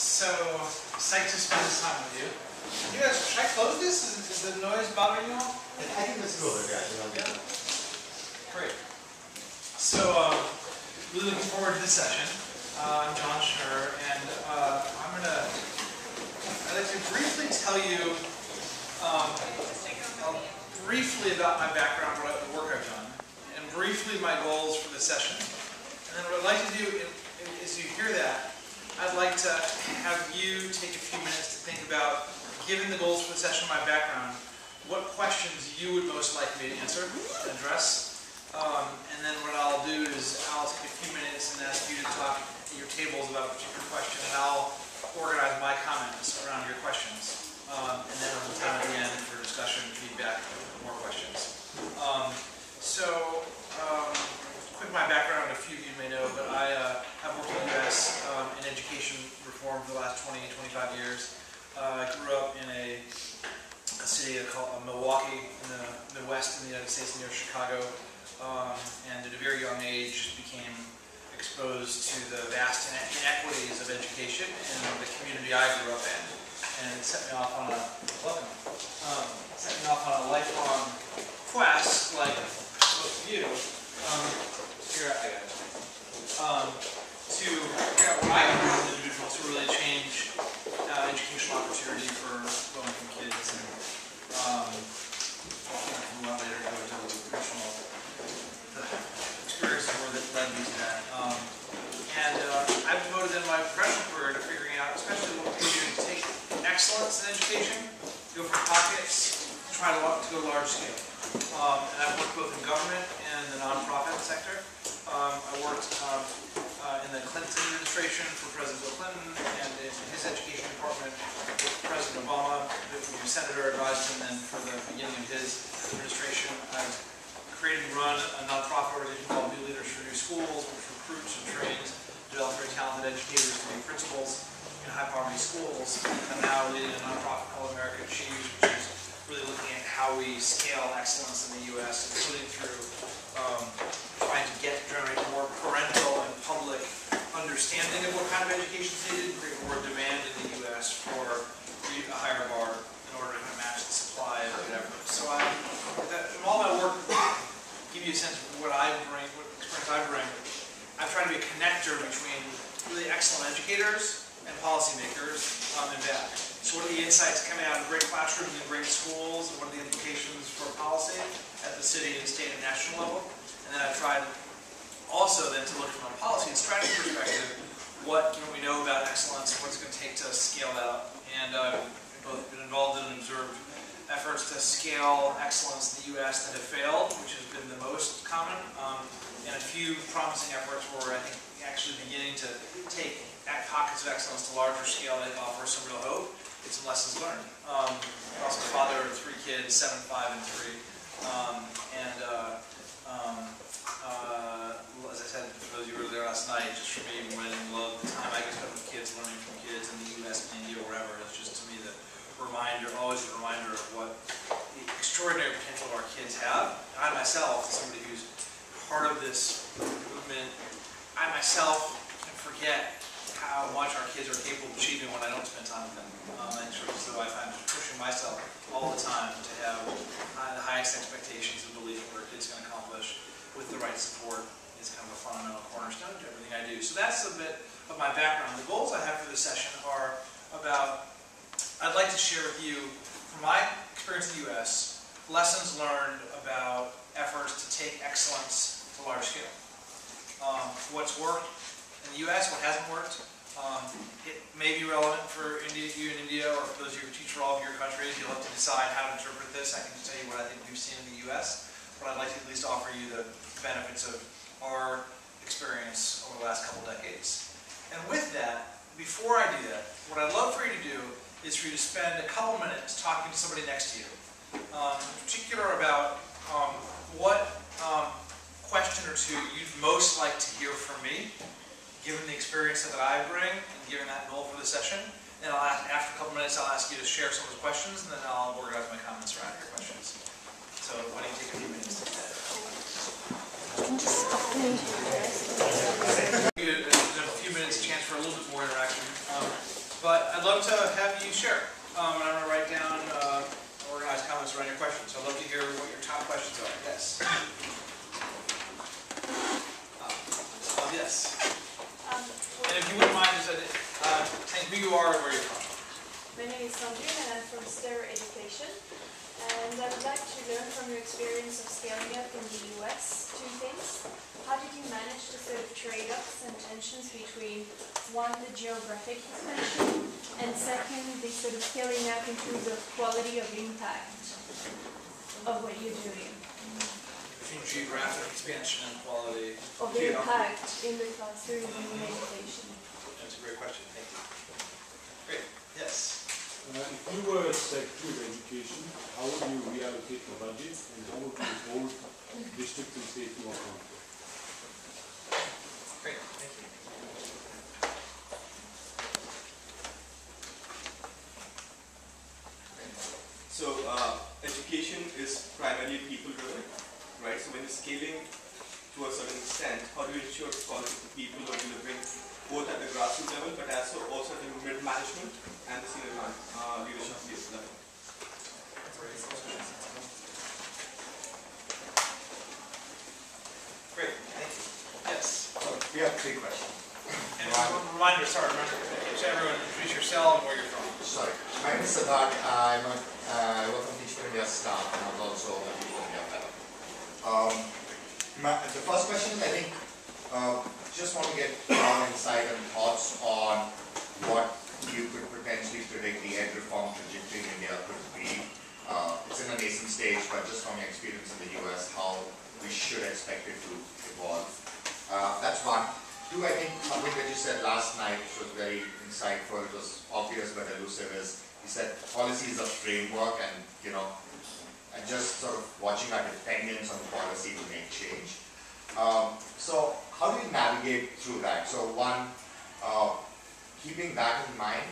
So, psyched to spend this time with you. You guys, should I close this? Is the noise bothering you all? I think that's cool. Yeah. Great. So, really looking forward to this session. I'm John Shnur, and I'd like to briefly tell you briefly about my background, the work I've done, and briefly my goals for this session. And then what I'd like to do is you hear that, I'd like to have you take a few minutes to think about, given the goals for the session, my background, what questions you would most like me to answer and address. And then what I'll do is I'll take a few minutes and ask you to talk at your tables about a particular question, and I'll organize my comments around your questions. And then we'll have time at the end for discussion, feedback, more questions. Quick my background, a few of you may know, but I have worked in the U.S. In education reform for the last 20, 25 years. I grew up in a city called Milwaukee in the Midwest in the United States near Chicago, and at a very young age became exposed to the vast inequities of education in the community I grew up in. And it set me off on a lifelong quest, like most of you, to figure out what I can do as an individual to really change educational opportunity for low-income kids, and move on later to go into the personal experiences that led me to that. I've devoted in my professional career to figuring out, especially what we do, to take excellence in education, go from pockets, try to go large scale. And I've worked both in government and the nonprofit sector. I worked in the Clinton administration for President Bill Clinton, and in his education department with President Obama, the senator advised him, and for the beginning of his administration, I've created and run a nonprofit organization called New Leaders for New Schools, which recruits and trains, develops very talented educators to be principals in high-poverty schools. I'm now leading a nonprofit called America Achieve, which is really looking at how we scale excellence in the U.S., including through trying to generate more parental and public understanding of what kind of education is needed, and create more demand in the U.S. for a higher bar in order to match the supply of whatever. So all my work, give you a sense of what I bring, what experience I bring. I've tried to be a connector between really excellent educators and policymakers and back. So what are the insights coming out of great classrooms and great schools, and what are the implications for policy at the city and state and national level? And then I've tried also then to look from a policy and strategy perspective, what we know about excellence, what's it going to take to scale that up. And I've both been involved in and observed efforts to scale excellence in the U.S. that have failed, which has been the most common, and a few promising efforts where I think actually beginning to take pockets of excellence to larger scale that offer some real hope. It's some lessons learned. I'm also a father of 3 kids, 7, 5, and 3. As I said, for those of you who were there last night, just for me, I love the time I can spend with kids, learning from kids in the U.S., India, wherever. It's just to me always a reminder of what the extraordinary potential of our kids have. I myself, somebody who's part of this movement, I myself can forget how much our kids are capable of achieving when I don't spend time with them. And so I find pushing myself all the time to have the highest expectations and belief in what our kids can accomplish with the right support is kind of a fundamental cornerstone to everything I do. So that's a bit of my background. The goals I have for this session are about, I'd like to share with you, from my experience in the U.S., lessons learned about efforts to take excellence to large scale. What's worked in the U.S., what hasn't worked. It may be relevant for you in India, or for those of you who teach for all of your countries. You'll have to decide how to interpret this. I can just tell you what I think we've seen in the U.S., but I'd like to at least offer you the benefits of our experience over the last couple decades. And with that, before I do that, what I'd love for you to do is for you to spend a couple minutes talking to somebody next to you, in particular about what question or two you'd most like to hear from me, given the experience that I bring, and given that goal for the session. Then after a couple minutes, I'll ask you to share some of those questions, and then I'll organize my comments around your questions. So why don't you take a few minutes to do that? Give a few minutes, a chance for a little bit more interaction. I'd love to have you share. And I'm going to write down organized comments around your questions. So I'd love to hear what your top questions are. Yes. Yes. And if you wouldn't mind just saying who you are and where you're from. My name is Sandrine and I'm from Shnur Education. And I would like to learn from your experience of scaling up in the US two things. How did you manage the sort of trade-offs and tensions between, one, the geographic expansion, and second, the sort of scaling up in terms of quality of impact of what you're doing? Between geographic expansion and quality. Of the impact in the classroom and in education. That's a great question. Thank you. Great. Yes. If you were Secretary of Education, how would you reallocate the budget and how would you hold districts and states more accountable? Great. Thank you. So education is primarily people-driven, right? So when you're scaling to a certain extent, how do you ensure quality of people are delivering both at the grassroots level, but also at the mid-management and the senior leadership level? Great. Thank you. Yes. We have 3 questions. And remember, to everyone, introduce yourself and where you're from. Sorry. My name is Siddharth. I work on Teach for India staff and I'm also a Teach for India fellow. The first question, I think, just want to get your insight and thoughts on what you could potentially predict the ed reform trajectory in India could be. It's in a nascent stage, but just from your experience in the US, how we should expect it to evolve. That's one. 2, I think something that you said last night was very insightful. It was obvious but elusive. Is you said policy is a framework, and and just sort of watching our dependence on policy to make change. So how do we navigate through that? So one, keeping that in mind,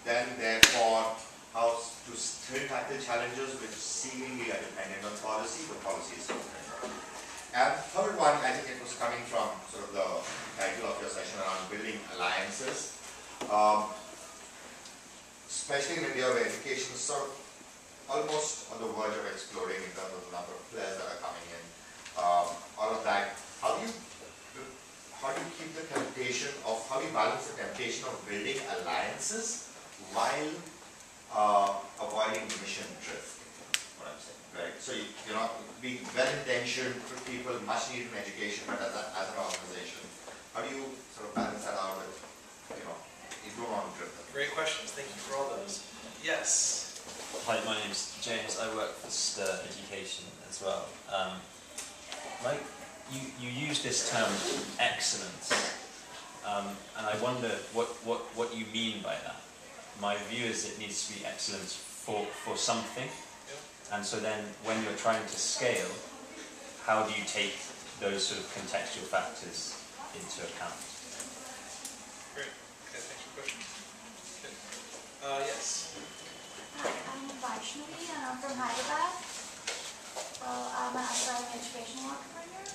then therefore how to still tackle challenges which seemingly are dependent on policy, but policy is different. And third one, I think it was coming from sort of the title of your session around building alliances, especially in India where education is sort of almost on the verge of exploding in terms of the number of players that are coming in. All of that. How do you keep the temptation of, how do you balance the temptation of building alliances while avoiding mission drift? What I'm saying, right? So you're not being well-intentioned for people, much needed in education, but as an organization, how do you sort of balance that out with, you don't want to drift them? Great questions. Thank you for all those. Yes. Hi, my name's James. I work for Shnur Education as well. You use this term excellence, and I wonder what you mean by that. My view is it needs to be excellence for something, and so then when you're trying to scale, how do you take those sort of contextual factors into account? Great. Okay, thanks for the question. Good. Yes. Hi, I'm Vaishnavi and I'm from Hyderabad. I'm an aspiring educational entrepreneur.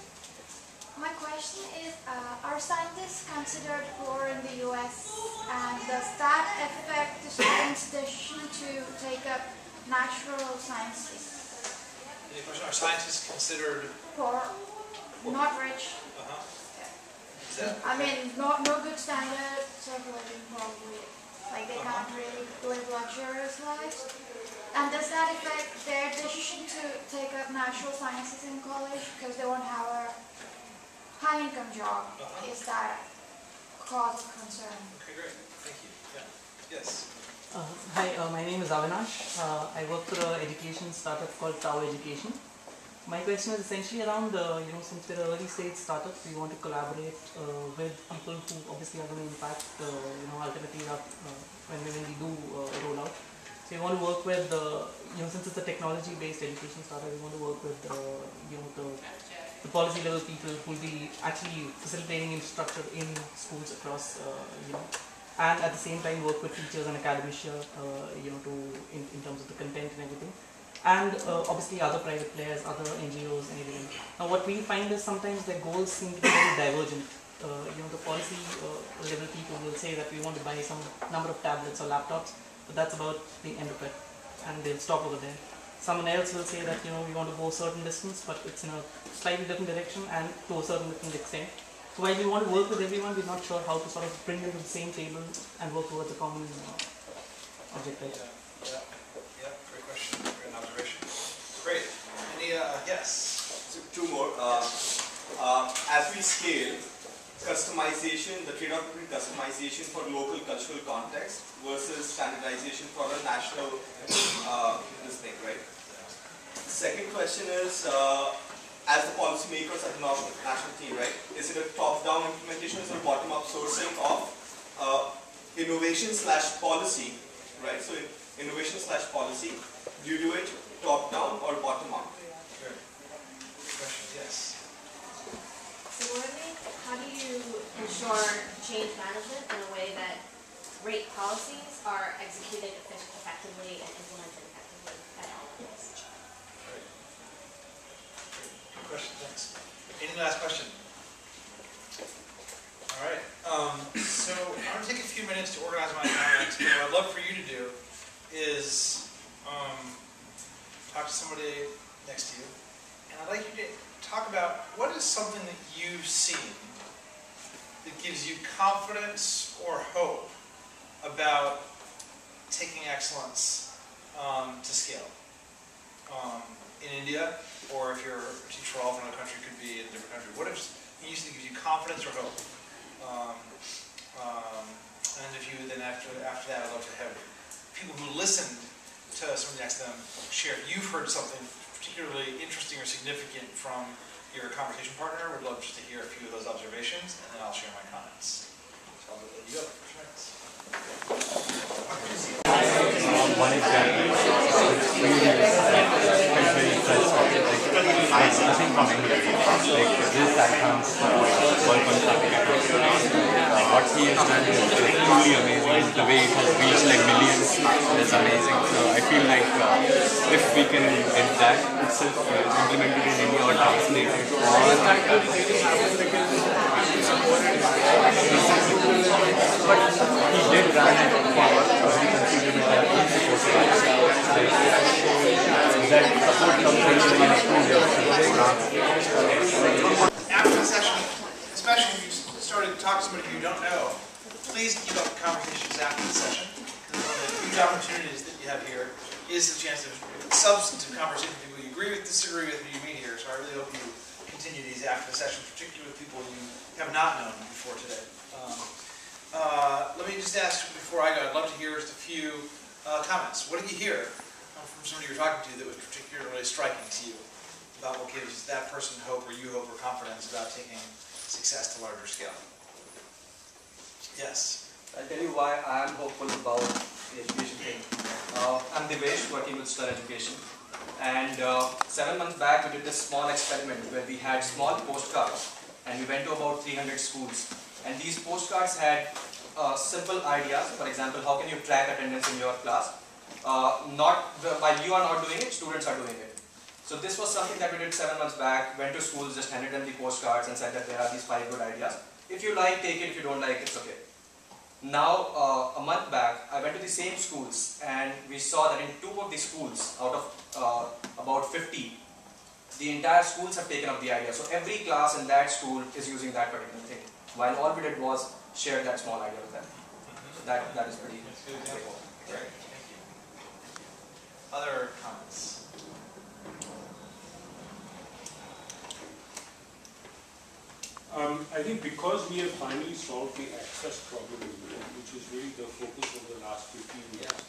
My question is, are scientists considered poor in the US, and does that affect the students' decision to take up natural sciences? Any question? Are scientists considered Poor, not rich. Yeah. I mean, no good standards of living probably. Like they can't really live luxurious lives. And does that affect their decision to take up natural sciences in college because they won't have a high-income job? Is that cause of concern? Okay, great. Thank you. Yeah. Yes. Hi, my name is Avinash. I work for an education startup called Tau Education. My question is essentially around, since we're an early stage startup, we want to collaborate with people who obviously are going to impact, ultimately when we do roll out. So we want to work with, since it's a technology-based education startup, we want to work with, the policy level people who will be actually facilitating infrastructure in schools across, and at the same time work with teachers and academia, in terms of the content and everything. And obviously other private players, other NGOs and everything. Now what we find is sometimes their goals seem to be very divergent. the policy level people will say that we want to buy some number of tablets or laptops, but that's about the end of it, and they'll stop over there. Someone else will say that we want to go a certain distance, but it's in a slightly different direction and to a certain different extent. So while we want to work with everyone, we're not sure how to sort of bring them to the same table and work towards a common objective. Yeah, great question, great observation. Great. Any, yes? So two more. As we scale, customization, the trade-off between customization for local cultural context versus standardization for a national this thing, right? Second question is, as the policymakers at the national team, right, is it a top-down implementation or is it a bottom-up sourcing of innovation/policy, right? So innovation/policy, do you do it top-down or bottom-up? Good question, yes. Similarly, how do you ensure change management in a way that great policies are executed effectively and implemented effectively at all levels? Great. Good question, thanks. Any last question? All right. So I'm going to take a few minutes to organize my comments, but what I'd love for you to do is talk to somebody next to you, and I'd like you to talk about what is something that you've seen that gives you confidence or hope about taking excellence to scale. In India, or if you're a teacher all from another country, could be in a different country. What if you used to give you confidence or hope? And if you then after that, I'd love to have people who listened to somebody next to them share. If you've heard something particularly interesting or significant from your conversation partner, would love just to hear a few of those observations, and then I'll share my comments. So I'll let you go for 2 minutes. One example is very impressed. I have nothing from India. This icons work on something I don't know. What he has done is truly amazing. The way it has reached millions is amazing. So I feel like if we can get that itself implemented in India or translated but he did run it for a very considerable time and supported it. That support comes from After the session, especially if you started to talk to somebody you don't know, please keep up conversations after the session. One of the huge opportunities that you have here is the chance to have substantive conversation with people you agree with, disagree with, who you meet here. So I really hope you continue these after the session, particularly with people you have not known before today. Let me just ask before I go, I'd love to hear just a few comments. What did you hear from somebody you're talking to that was particularly striking to you about what gives that person hope or you hope or confidence about taking success to larger scale? Yes. I'll tell you why I am hopeful about the education thing. I'm Devesh, working with Shnur Education. And 7 months back, we did this small experiment where we had small postcards and we went to about 300 schools. And these postcards had simple ideas. For example, how can you track attendance in your class? While you are not doing it, students are doing it. So this was something that we did 7 months back, went to schools, just handed them the postcards and said that there are these 5 good ideas. If you like, take it. If you don't like, it's okay. Now, a month back, I went to the same schools and we saw that in 2 of the schools out of about 50, the entire schools have taken up the idea. So every class in that school is using that particular thing. While all we did was share that small idea with them. So that is pretty cool. Great, thank you. Other comments? I think because we have finally solved the access problem in India, which is really the focus of the last 15 years,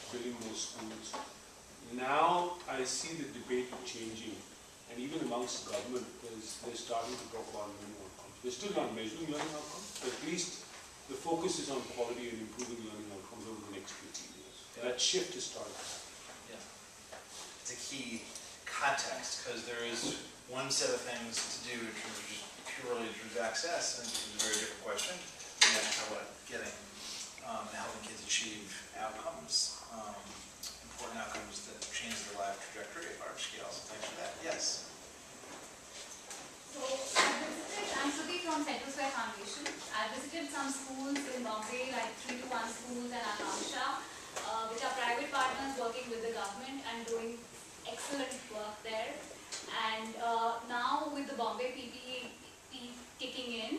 building more schools, now I see the debate changing, and even amongst government, they're starting to talk about learning outcomes. They're still not measuring learning outcomes, but at least the focus is on quality and improving learning outcomes over the next 15 years. Yeah. That shift is starting to happen. Yeah. It's a key context, because there is one set of things to do in terms of just purely in terms of access, and it's a very different question. And that's how getting and helping kids achieve outcomes, important outcomes that change their life trajectory at large scale. So thanks for that. Yes. So, I'm Shruti from Central Square Family. visited some schools in Bombay, like 3 to 1 schools and Akanksha, which are private partners working with the government and doing excellent work there. And now with the Bombay PPE kicking in,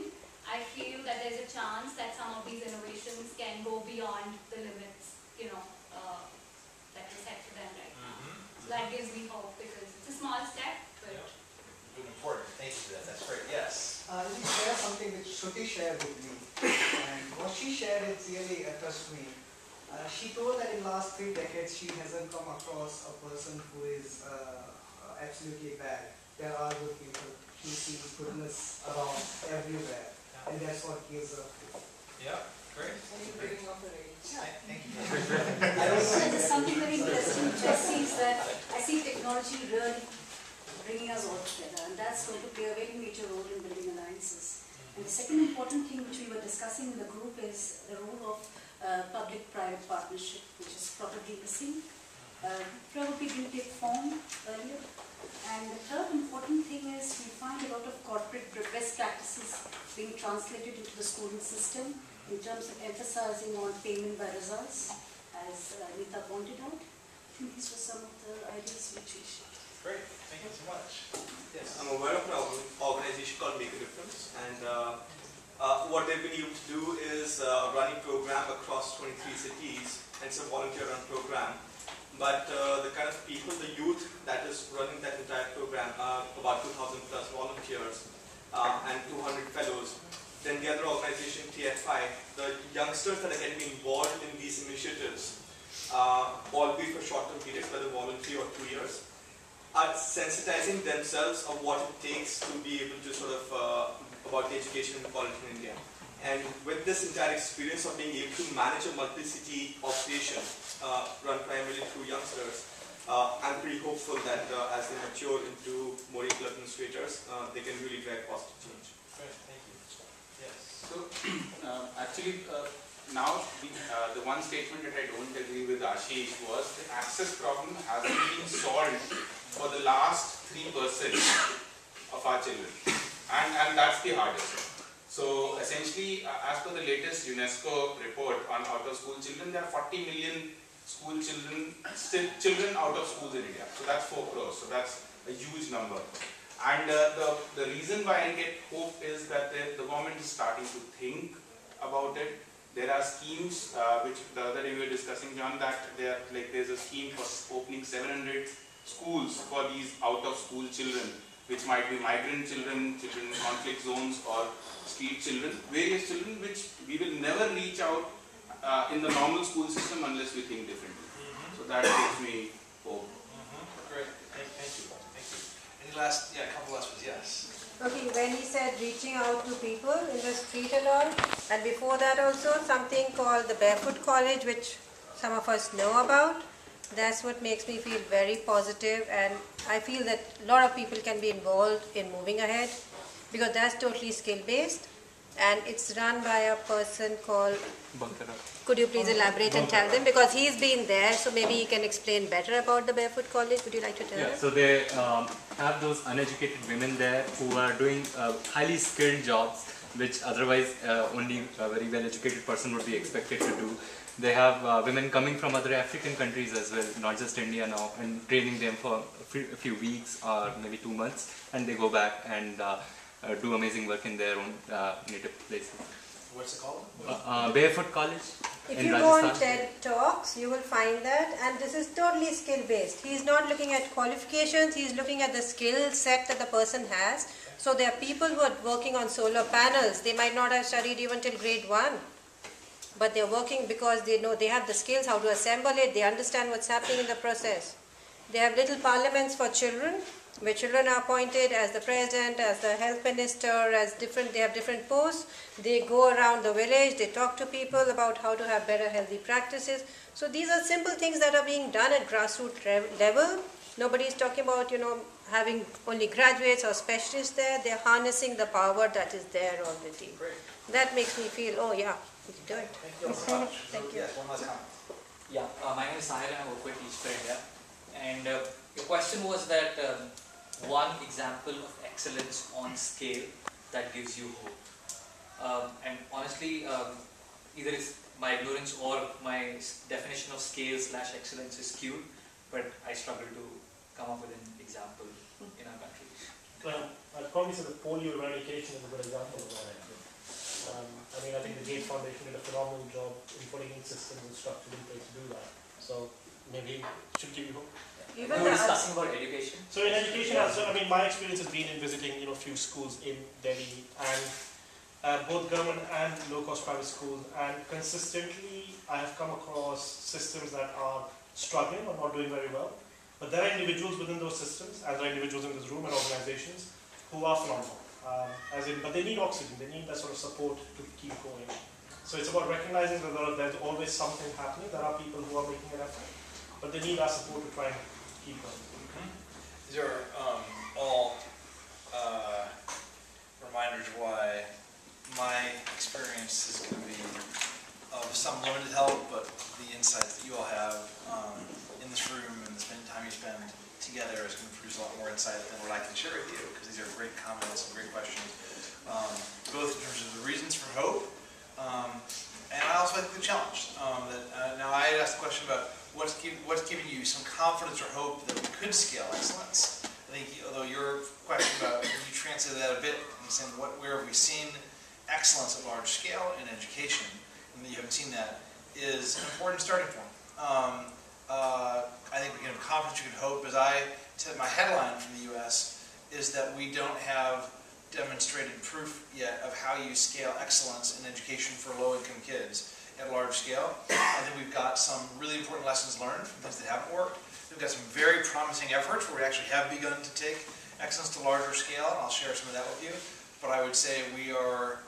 I feel that there's a chance that some of these innovations can go beyond the limits, that we set for them right now. So that gives me hope because it's a small step, but Important. Thank you for that. That's great. Yes. Let me share something which Shruti shared with me, and what she shared it really touched me. She told that in the last 3 decades she hasn't come across a person who is absolutely bad. There are good people. She sees goodness around everywhere, and that's what gives her hope. Yeah. Great. Thank you for bringing up her age. Thank you. There's something very interesting which I see is that I see technology really bringing us all together, and that's going to play a very major role in building alliances. And the second important thing which we were discussing in the group is the role of public-private partnership, which is probably missing, probably didn't take form earlier. And the third important thing is we find a lot of corporate best practices being translated into the schooling system in terms of emphasizing on payment by results, as Nita pointed out. I think these were some of the ideas which we shared. Great. Thank you so much. Yes. I'm aware of an organization called Make a Difference, and what they've been able to do is running program across 23 cities, and it's a volunteer-run program. But the kind of people, the youth that is running that entire program are about 2,000 plus volunteers and 200 fellows. Then the other organization, TFI, the youngsters that are getting involved in these initiatives, albeit for short-term periods, whether voluntary or 2 years, are sensitizing themselves of what it takes to be able to sort of about the education and quality in India. And with this entire experience of being able to manage a multi-city operation run primarily through youngsters, I'm pretty hopeful that as they mature into more equal administrators, they can really drive positive change. Great, thank you. Yes. So actually now the one statement that I don't agree with Ashish was the access problem hasn't been solved for the last 3% of our children, and that's the hardest. So essentially, as per the latest UNESCO report on out-of-school children, there are 40 million school children, children out of schools in India. So that's 4 crores. So that's a huge number. And the reason why I get hope is that the government is starting to think about it. There are schemes which the other day we were discussing, John, that there's a scheme for opening 700 schools for these out-of-school children, which might be migrant children, children in conflict zones, or street children, various children which we will never reach out in the normal school system unless we think differently. So that gives me hope. Great. Thank you. Thank you. Any last, a couple last ones, yes. Okay, when he said reaching out to people in the street and all, and before that also something called the Barefoot College, which some of us know about. That's what makes me feel very positive, and I feel that a lot of people can be involved in moving ahead because that's totally skill-based, and it's run by a person called... Could you please elaborate and tell them, because he's been there, so maybe he can explain better about the Barefoot College. Would you like to tell them? So they have those uneducated women there who are doing highly skilled jobs which otherwise only a very well-educated person would be expected to do. They have women coming from other African countries as well, not just India now, and training them for a few weeks or maybe 2 months, and they go back and do amazing work in their own native places. What's it called? Barefoot College. If you go on TED Talks, you will find that, and this is totally skill-based. He is not looking at qualifications, he is looking at the skill set that the person has. So there are people who are working on solar panels. They might not have studied even till grade 1. But they're working because they know they have the skills how to assemble it, they understand what's happening in the process. They have little parliaments for children, where children are appointed as the president, as the health minister, they have different posts. They go around the village, they talk to people about how to have better healthy practices. So these are simple things that are being done at grassroots level. Nobody is talking about, having only graduates or specialists there. They're harnessing the power that is there already. Great. That makes me feel, oh yeah, we can do it. Thank you so much. Thank you. Yes, one last comment. Yeah, my name is Sahil and I work with East India. And your question was that one example of excellence on scale that gives you hope. And honestly, either it's my ignorance or my definition of scale/excellence is skewed, but I struggle to come up with an example in our country. Well, I'd probably say the polio eradication is a good example of that, actually. I mean, I think the Gates Foundation did a phenomenal job in putting in systems and structures in place to do that. So maybe it should give you hope. Nobody's talking about education. So in education, also, I mean, my experience has been in visiting, a few schools in Delhi, and both government and low-cost private schools, and consistently I have come across systems that are struggling or not doing very well. But there are individuals within those systems, as there are individuals in this room and organizations, who are phenomenal. But they need oxygen, they need that sort of support to keep going. So it's about recognizing that there's always something happening. There are people who are making an effort, but they need our support to try and keep going. These are all reminders why my experience is going to be of some limited help, but the insights that you all have in this room and the time you spend together is going to produce a lot more insight than what I can share with you, because these are great comments and great questions, both in terms of the reasons for hope, and I also like the challenge. Now I had asked the question about what's giving you some confidence or hope that we could scale excellence. I think, although your question about, you translated that a bit and saying where have we seen excellence at large scale in education, and that you haven't seen that, is an important starting point. I think we can have confidence, you can hope, as I said, my headline from the US is that we don't have demonstrated proof yet of how you scale excellence in education for low-income kids at large scale. I think we've got some really important lessons learned from things that haven't worked. We've got some very promising efforts where we actually have begun to take excellence to larger scale, and I'll share some of that with you. But I would say we are,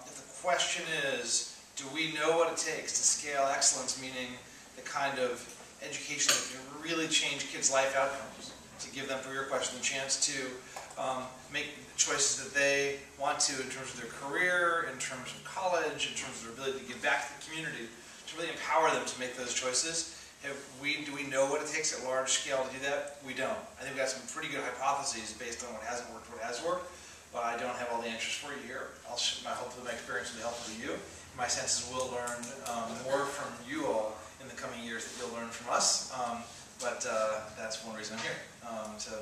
if the question is, do we know what it takes to scale excellence, meaning the kind of education that can really change kids' life outcomes, to give them, for your question, the chance to make choices that they want to in terms of their career, in terms of college, in terms of their ability to give back to the community, to really empower them to make those choices. Do we know what it takes at large scale to do that? We don't. I think we've got some pretty good hypotheses based on what hasn't worked, what has worked, but I don't have all the answers for you here. Hopefully my experience will be helpful to you. My sense is we'll learn more from you all in the coming years that you'll learn from us, but that's one reason I'm here, to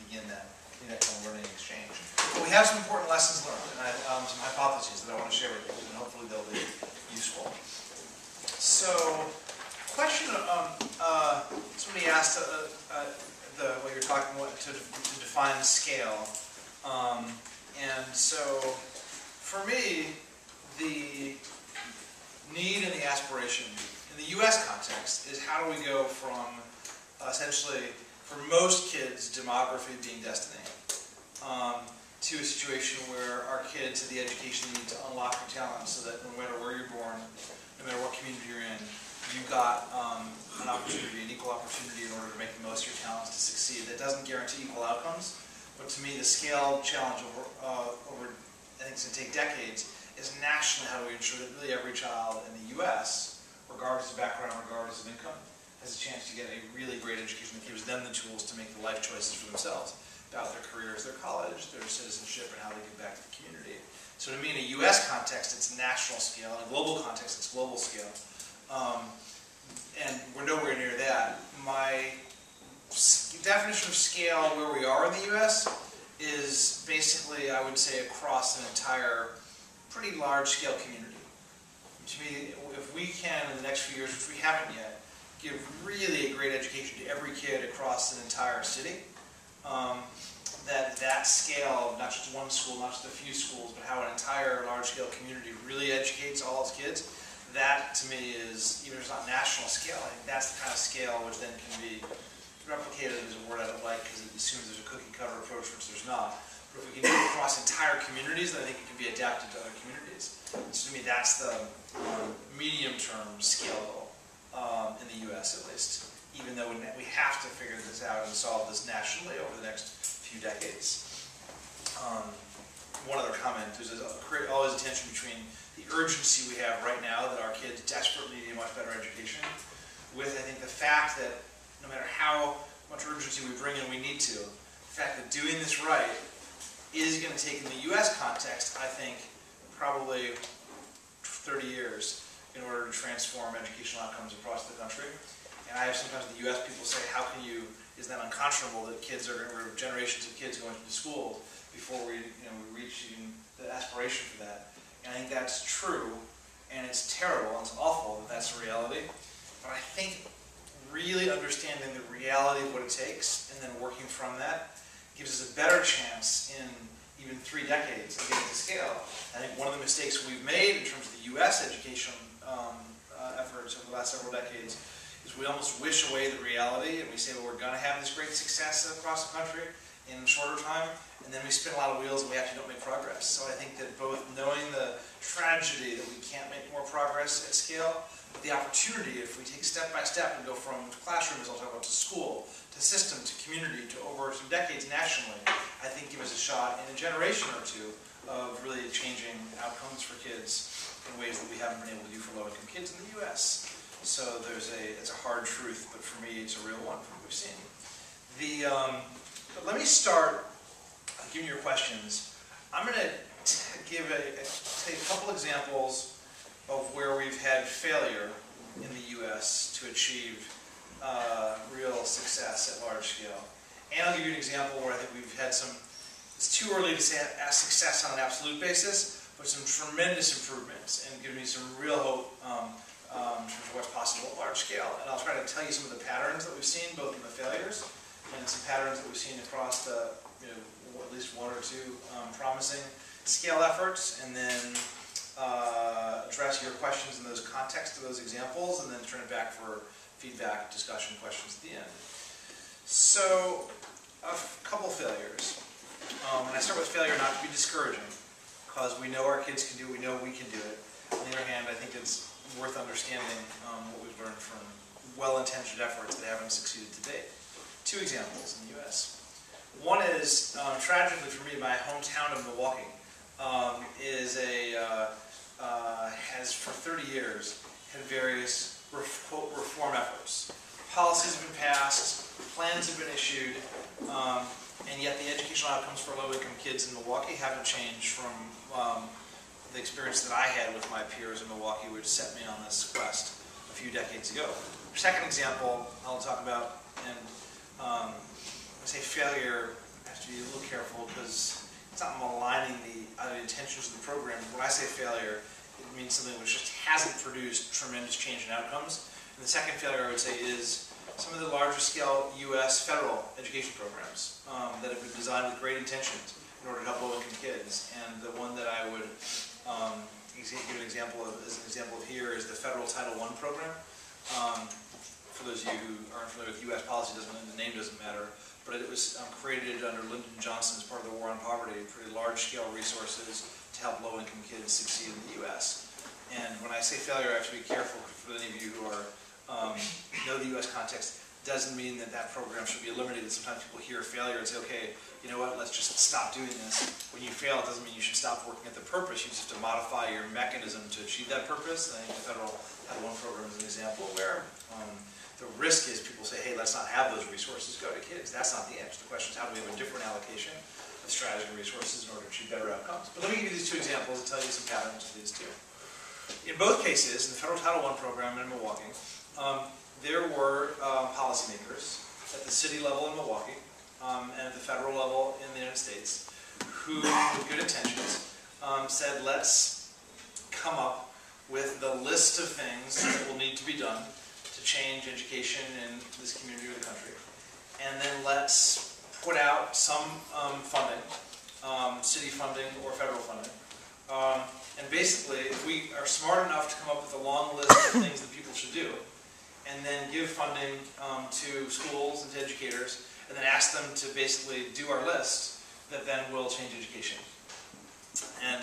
begin that kind of learning exchange. But we have some important lessons learned, and some hypotheses that I want to share with you, and hopefully they'll be useful. So, question, somebody asked what you're talking about to define scale, and so for me, the need and the aspiration in the US context is how do we go from essentially, for most kids, demography being destiny, to a situation where our kids have the education they need to unlock their talents so that no matter where you're born, no matter what community you're in, you've got an opportunity, an equal opportunity in order to make the most of your talents to succeed. That doesn't guarantee equal outcomes, but to me the scale challenge over I think it's going to take decades, is nationally how do we ensure that really every child in the US, regardless of background, regardless of income, has a chance to get a really great education that gives them the tools to make the life choices for themselves about their careers, their college, their citizenship, and how they give back to the community. So to me, in a US context, it's national scale. In a global context, it's global scale. And we're nowhere near that. My definition of scale where we are in the US is basically, I would say, across an entire pretty large-scale community. To me, if we can, in the next few years, which we haven't yet, give really a great education to every kid across an entire city, that scale of not just one school, not just a few schools, but how an entire large-scale community really educates all its kids, that to me is, even if it's not national scale, I think that's the kind of scale which then can be replicated is a word I don't like because it assumes there's a cookie-cutter approach, which there's not. But if we can do it across entire communities, then I think it can be adapted to other communities. So to me, that's the medium-term scale goal in the U.S. at least, even though we have to figure this out and solve this nationally over the next few decades. One other comment, there's always a tension between the urgency we have right now that our kids desperately need a much better education with, I think, the fact that no matter how much urgency we bring in, we need to, the fact that doing this right is going to take, in the U.S. context, I think, probably 30 years in order to transform educational outcomes across the country. And I have sometimes in the US people say, how can you, is that unconscionable that kids are, or generations of kids going to school before we reach even the aspiration for that. And I think that's true, and it's terrible, and it's awful that that's the reality. But I think really understanding the reality of what it takes and then working from that gives us a better chance in even 3 decades of getting to scale. I think one of the mistakes we've made in terms of the US education efforts over the last several decades is we almost wish away the reality and we say, well, we're going to have this great success across the country in a shorter time, and then we spin a lot of wheels and we actually don't make progress. So I think that both knowing the tragedy that we can't make more progress at scale, but the opportunity if we take step by step and go from classroom, as I'll talk about, to school, to system, to community, to over some decades nationally, I think give us a shot in a generation or two of really changing outcomes for kids in ways that we haven't been able to do for low-income kids in the US. So it's a hard truth, but for me it's a real one from what we've seen. But let me start giving your questions. I'm going to take a couple examples of where we've had failure in the US to achieve real success at large scale. And I'll give you an example where I think we've had some, it's too early to say success on an absolute basis, but some tremendous improvements and give me some real hope in terms of what's possible at large scale. And I'll try to tell you some of the patterns that we've seen, both in the failures and some patterns that we've seen across the, at least 1 or 2 promising scale efforts, and then address your questions in those contexts of those examples, and then turn it back for feedback, discussion, questions at the end. So, a couple failures. And I start with failure not to be discouraging, because we know our kids can do it, we know we can do it. On the other hand, I think it's worth understanding what we've learned from well-intentioned efforts that haven't succeeded to date. 2 examples in the US. One is, tragically for me, my hometown of Milwaukee has for 30 years had various quote, reform efforts. Policies have been passed, plans have been issued, and yet the educational outcomes for low-income kids in Milwaukee haven't changed from the experience that I had with my peers in Milwaukee, which set me on this quest a few decades ago. Second example I'll talk about, and when I say failure, I have to be a little careful because it's not maligning the intentions of the program. When I say failure, it means something which just hasn't produced tremendous change in outcomes. And the second failure, I would say, is some of the larger scale U.S. federal education programs that have been designed with great intentions in order to help low-income kids. And the one that I would give an example of, as an example of here, is the federal Title I program. For those of you who aren't familiar with U.S. policy, the name doesn't matter, but it was created under Lyndon Johnson as part of the war on poverty, pretty large-scale resources to help low-income kids succeed in the U.S. And when I say failure, I have to be careful for any of you who are know the U.S. context. Doesn't mean that that program should be eliminated. Sometimes people hear failure and say, okay, you know what, let's just stop doing this. When you fail, it doesn't mean you should stop working at the purpose. You just have to modify your mechanism to achieve that purpose. And I think the federal Title I program is an example where the risk is people say, hey, let's not have those resources go to kids. That's not the answer. The question is, how do we have a different allocation of strategy and resources in order to achieve better outcomes? But let me give you these 2 examples and tell you some patterns of these 2. In both cases, in the federal Title I program in Milwaukee, there were policymakers at the city level in Milwaukee and at the federal level in the United States who, with good intentions, said, let's come up with the list of things that will need to be done to change education in this community or the country. And then let's put out some funding, city funding or federal funding. And basically, if we are smart enough to come up with a long list of things that people should do, and then give funding to schools and to educators, and then ask them to basically do our list, that then will change education. And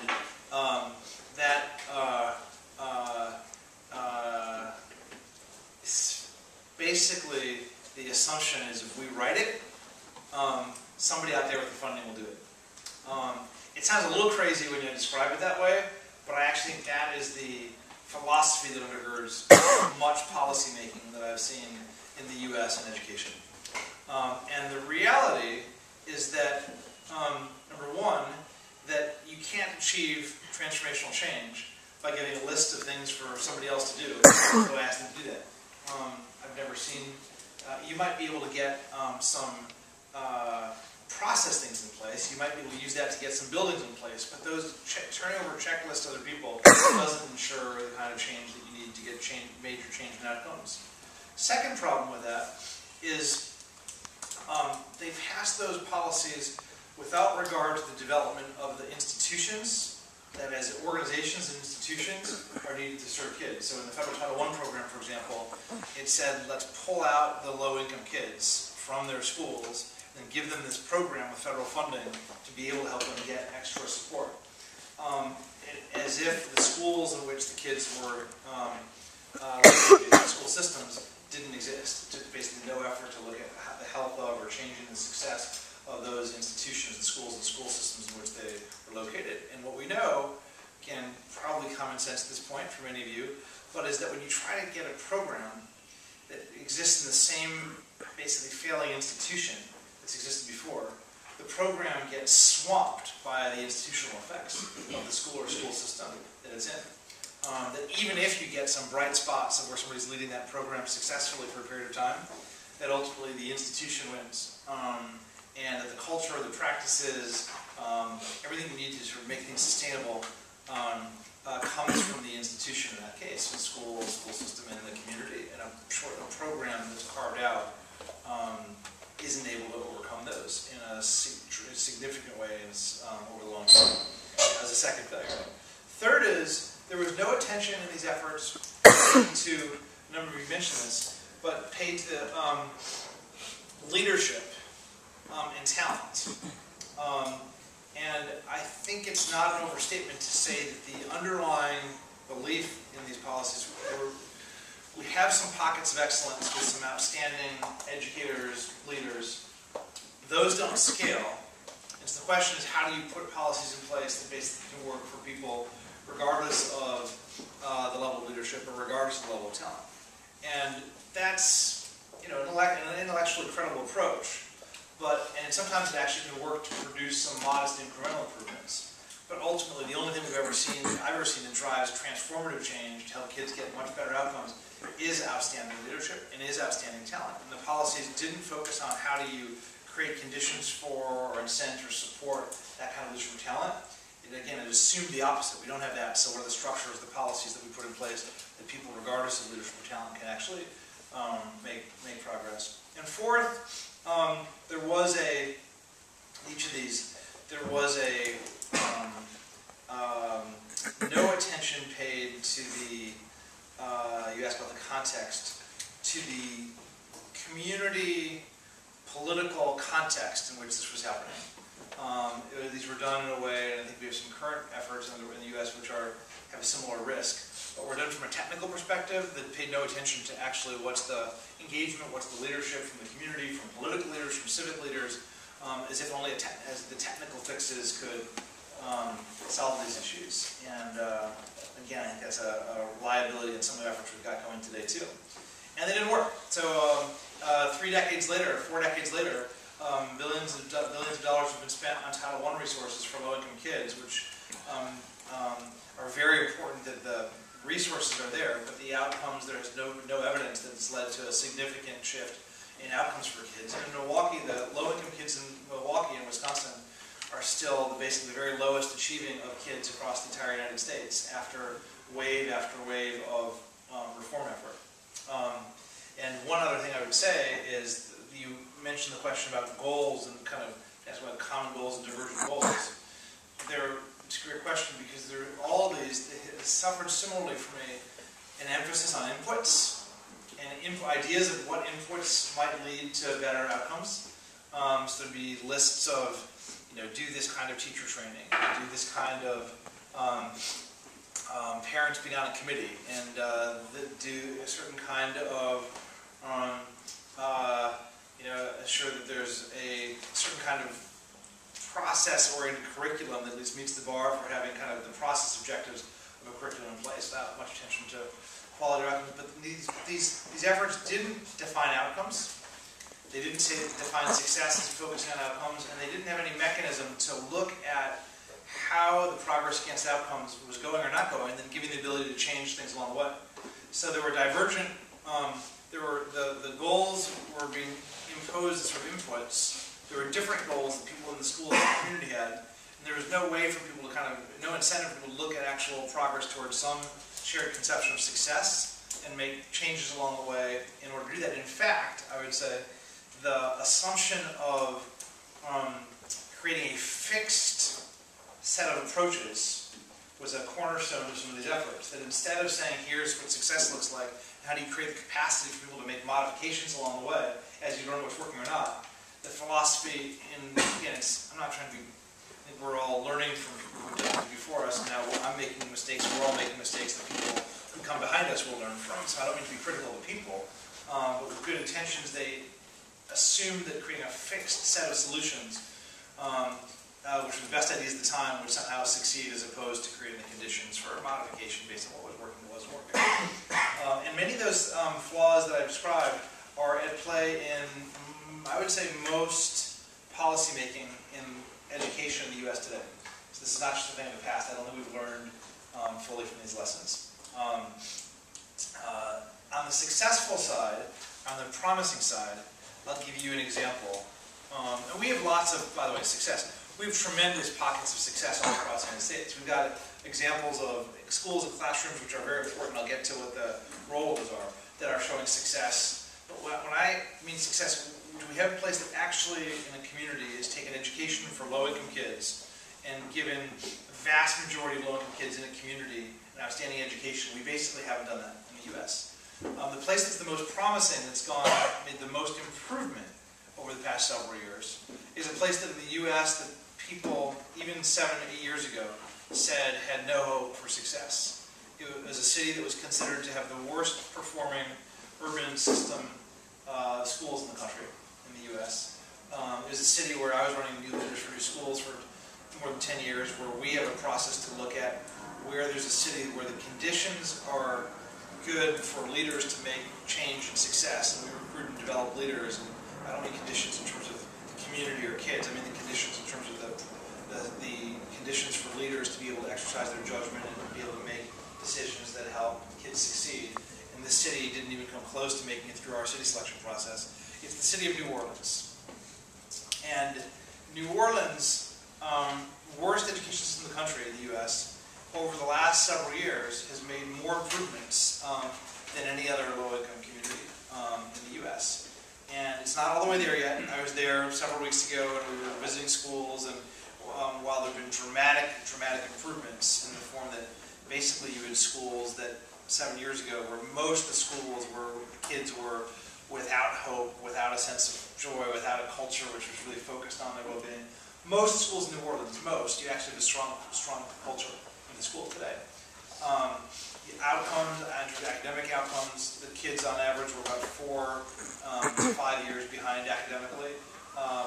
basically the assumption is if we write it, somebody out there with the funding will do it. It sounds a little crazy when you describe it that way, but I actually think that is the philosophy that undergirds much policy making that I've seen in the U.S. in education. And the reality is that, number one, that you can't achieve transformational by getting a list of things for somebody else to do. So I asked them to do that. I've never seen, you might be able to get some process things in place. You might be able to use that to get some buildings in place, but those turning over checklists to other people doesn't ensure the kind of change that you need to get major change in outcomes. Second problem with that is they pass those policies without regard to the development of the institutions, that is, organizations and institutions are needed to serve kids. So in the Federal Title I program, for example, it said, let's pull out the low-income kids from their schools and give them this program with federal funding to be able to help them get extra support. As if the schools in which the kids were located, the school systems, didn't exist. It took basically no effort to look at the health of or changing the success of those institutions, the schools and school systems in which they were located. And what we know, again, probably common sense at this point for many of you, but is that when you try to get a program that exists in the same basically failing institution that's existed before, the program gets swamped by the institutional effects of the school or school system that it's in. That even if you get some bright spots of where somebody's leading that program successfully for a period of time, that ultimately the institution wins. And that the culture, the practices, everything you need to sort of make things sustainable comes from the institution in that case, the school system, and the community. And a program that's carved out isn't able to overcome those in a significant way over the long term as a second failure. Third is, there was no attention in these efforts to, a number of you mentioned this, but paid to leadership and talent. And I think it's not an overstatement to say that the underlying belief in these policies, we have some pockets of excellence with some outstanding educators, leaders. Those don't scale. And so the question is, how do you put policies in place that basically can work for people regardless of the level of leadership or regardless of the level of talent? And that's, you know, an intellectually credible approach. And sometimes it actually can work to produce some modest incremental improvements. But ultimately, the only thing I've ever seen that drives transformative change to help kids get much better outcomes is outstanding leadership and is outstanding talent. And the policies didn't focus on how do you create conditions for or incent or support that kind of leadership talent. Again, it assumed the opposite. We don't have that, so what are the structures, the policies that we put in place that people, regardless of leadership or talent, can actually make progress. And fourth, there was no attention paid to the, you asked about the context, to the community political context in which this was happening. These were done in a way, and I think we have some current efforts in the U.S. which have a similar risk, but were done from a technical perspective that paid no attention to actually what's the engagement, what's the leadership from the community, from political leaders, from civic leaders, as if only as the technical fixes could solve these issues. And again, I think that's a liability in some of the efforts we've got going today too. And they didn't work. So 4 decades later, billions of dollars have been spent on Title I resources for low-income kids, which are very important that the resources are there, but the outcomes, there is no evidence that it's led to a significant shift in outcomes for kids. And in Milwaukee, the low-income kids in Milwaukee and Wisconsin are still basically the very lowest achieving of kids across the entire United States after wave of reform effort. And one other thing I would say is, you mentioned the question about goals and kind of asked about common goals and divergent goals. It's a great question because all of these suffered similarly from an emphasis on inputs and ideas of what inputs might lead to better outcomes. So there'd be lists of, do this kind of teacher training, do this kind of parents being on a committee, and do a certain kind of assure that there's a certain kind of process-oriented curriculum that at least meets the bar for having kind of the process objectives of a curriculum in place without much attention to quality outcomes. But these efforts didn't define outcomes. They didn't define success as focusing on outcomes, and they didn't have any mechanism to look at how the progress against outcomes was going or not going, and then giving the ability to change things along the way. So there were divergent, the goals were being imposed as sort of inputs. There were different goals that people in the school and the community had, and there was no way for people to no incentive for people to look at actual progress towards some shared conception of success and make changes along the way in order to do that. In fact, I would say the assumption of creating a fixed set of approaches was a cornerstone of some of these efforts. That instead of saying, here's what success looks like, how do you create the capacity for people to make modifications along the way as you learn what's working or not, the philosophy, again, I'm not trying to be, I think we're all learning from people who did it before us, and now I'm making mistakes, we're all making mistakes that people who come behind us will learn from. So I don't mean to be critical of people, but with good intentions, they assumed that creating a fixed set of solutions, which were the best ideas at the time, would somehow succeed as opposed to creating the conditions for modification based on what was working and wasn't working. And many of those flaws that I described are at play in, I would say, most policy making in education in the U.S. today. So this is not just a thing of the past. I don't think we've learned fully from these lessons. On the successful side, on the promising side, I'll give you an example. And we have lots of, by the way, success. We have tremendous pockets of success all across the United States. We've got examples of schools and classrooms, which are very important. I'll get to what the role of those are, that are showing success. But when I mean success, do we have a place that actually in a community is taking education for low-income kids and given the vast majority of low-income kids in a community an outstanding education? We basically haven't done that in the U.S. The place that's the most promising, that's made the most improvement over the past several years, is a place that in the U.S. that people, even 7 or 8 years ago, said had no hope for success. It was a city that was considered to have the worst performing urban system schools in the country, in the U.S. It was a city where I was running New Leaders for New Schools for more than 10 years, where we have a process to look at where there's a city where the conditions are good for leaders to make change and success, and we recruit and develop leaders. And I don't mean conditions in terms of the community or kids. I mean the conditions in terms of the conditions for leaders to be able to exercise their judgment and to be able to make decisions that help kids succeed. And this city didn't even come close to making it through our city selection process. It's the city of New Orleans. And New Orleans, worst education system in the country, in the U.S., over the last several years has made more improvements than any other low-income community in the U.S. And it's not all the way there yet. I was there several weeks ago, and we were visiting schools, and while there have been dramatic improvements in the form that basically you had schools that 7 years ago where most of the schools where kids were without hope, without a sense of joy, without a culture which was really focused on their well-being. Most schools in New Orleans, you actually have a strong culture in the school today. The outcomes, academic outcomes, the kids on average were about 4 to 5 years behind academically,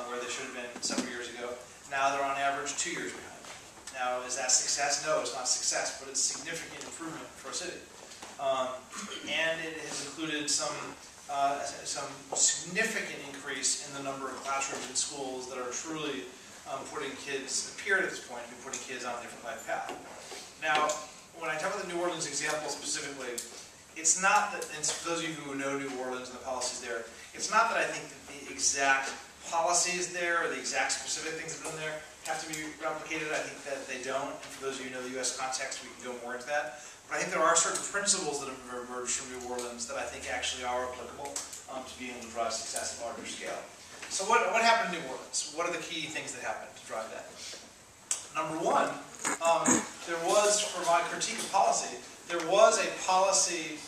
where they should have been several years ago. Now they're on average 2 years behind. Now, is that success? No, it's not success, but it's significant improvement for a city. And it has included some significant increase in the number of classrooms in schools that are truly putting kids, appear at this point to be putting kids on a different life path. Now, when I talk about the New Orleans example specifically, it's not that, and for those of you who know New Orleans and the policies there, it's not that I think that the exact policies there or the exact specific things that are in there have to be replicated. I think that they don't. And for those of you who know the U.S. context, we can go more into that. But I think there are certain principles that have emerged from New Orleans that I think actually are applicable to being able to drive success at a larger scale. So what happened in New Orleans? What are the key things that happened to drive that? Number one, there was, for my critique of policy, there was a policy,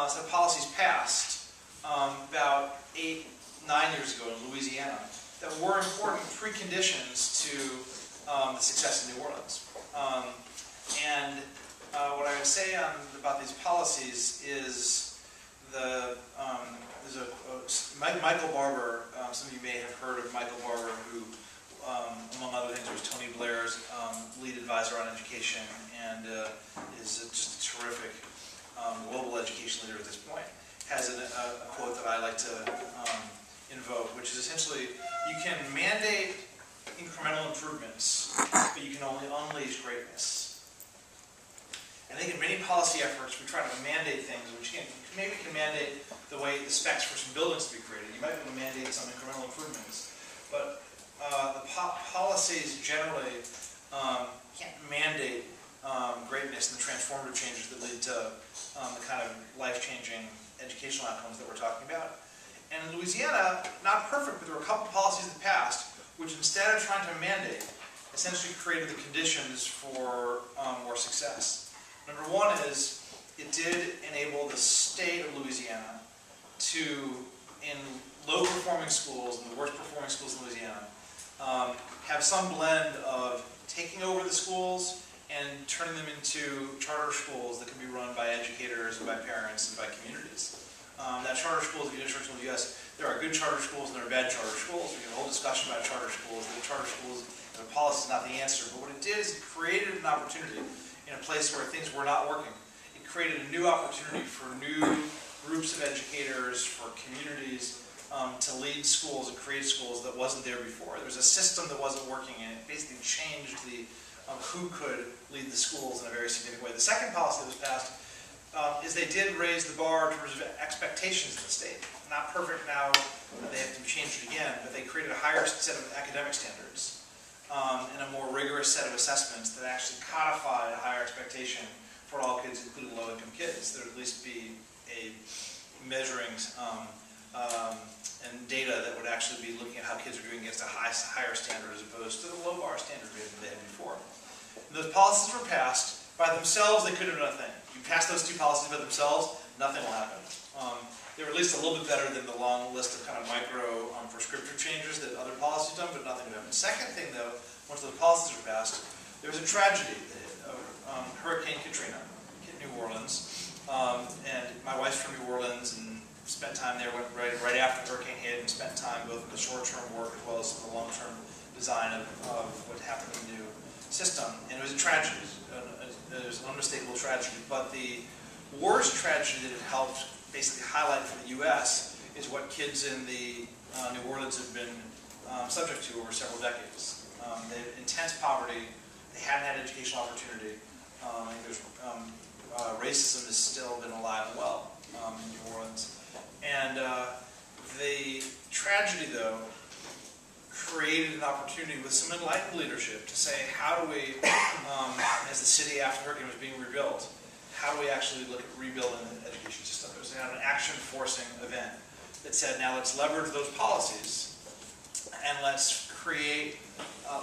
set of policies passed about 8, 9 years ago in Louisiana that were important preconditions to the success of New Orleans. What I would say about these policies is Michael Barber. Some of you may have heard of Michael Barber, who, among other things, was Tony Blair's lead advisor on education, and is just a terrific global education leader at this point. Has a quote that I like to invoke, which is essentially, you can mandate incremental improvements, but you can only unleash greatness. And I think in many policy efforts, we try to mandate things, which maybe can mandate the way the specs for some buildings to be created. You might be able to mandate some incremental improvements, but the policies generally can't mandate greatness and the transformative changes that lead to the kind of life-changing educational outcomes that we're talking about. And in Louisiana, not perfect, but there were a couple policies in the past which, instead of trying to mandate, essentially created the conditions for more success. Number one is it did enable the state of Louisiana to, in low-performing schools and the worst-performing schools in Louisiana, have some blend of taking over the schools and turning them into charter schools that can be run by educators and by parents and by communities. That charter schools, if you do in the U.S., there are good charter schools and there are bad charter schools. We can have a whole discussion about charter schools. The charter schools, the policy is not the answer, but what it did is it created an opportunity in a place where things were not working. It created a new opportunity for new groups of educators, for communities to lead schools and create schools that wasn't there before. There was a system that wasn't working, and it basically changed the who could lead the schools in a very significant way. The second policy that was passed is they did raise the bar in terms of expectations in the state. Not perfect now, they have to change it again, but they created a higher set of academic standards and a more rigorous set of assessments that actually codified a higher expectation for all kids, including low-income kids. There would at least be a measuring and data that would actually be looking at how kids are doing against a higher standard as opposed to the low bar standard they had before. And those policies were passed. By themselves, they couldn't have done a thing. You pass those two policies by themselves, nothing will happen. They were at least a little bit better than the long list of kind of micro prescriptive changes that other policies done, but nothing would happen. Second thing, though, once those policies were passed, there was a tragedy. Hurricane Katrina hit New Orleans, and my wife's from New Orleans and spent time there right after the hurricane hit, and spent time both in the short-term work as well as the long-term design of what happened in the new system. And it was a tragedy. It was an unmistakable tragedy. But the worst tragedy that it helped basically highlight for the U.S. is what kids in the New Orleans have been subject to over several decades. They had intense poverty. They hadn't had educational opportunity. Racism has still been alive and well in New Orleans. And the tragedy, though, created an opportunity with some enlightened leadership to say, how do we, as the city after the hurricane was being rebuilt, how do we actually look at rebuilding the education system? It was an action-forcing event that said, now let's leverage those policies and let's create,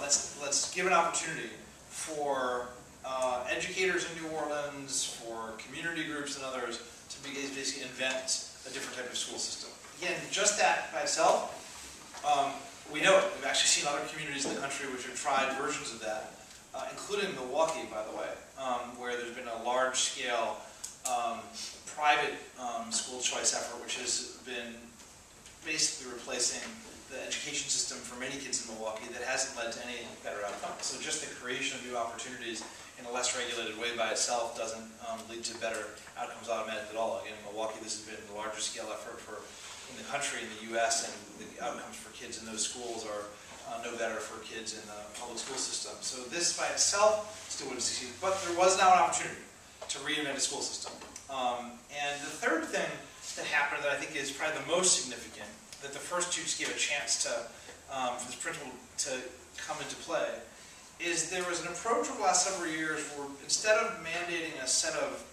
let's give an opportunity for educators in New Orleans, for community groups and others to basically invent a different type of school system. Again, just that by itself, we know it. We've actually seen other communities in the country which have tried versions of that, including Milwaukee, by the way, where there's been a large-scale private school choice effort which has been basically replacing the education system for many kids in Milwaukee that hasn't led to any better outcomes. So just the creation of new opportunities in a less regulated way by itself doesn't lead to better outcomes automatically at all. Again, in Milwaukee, this has been the largest scale effort in the country, in the U.S., and the outcomes for kids in those schools are no better for kids in the public school system. So this by itself still wouldn't succeed, but there was now an opportunity to reinvent a school system. And the third thing that happened that I think is probably the most significant, that the first two just gave a chance to, for this principle to come into play, is there was an approach over the last several years where instead of mandating a set of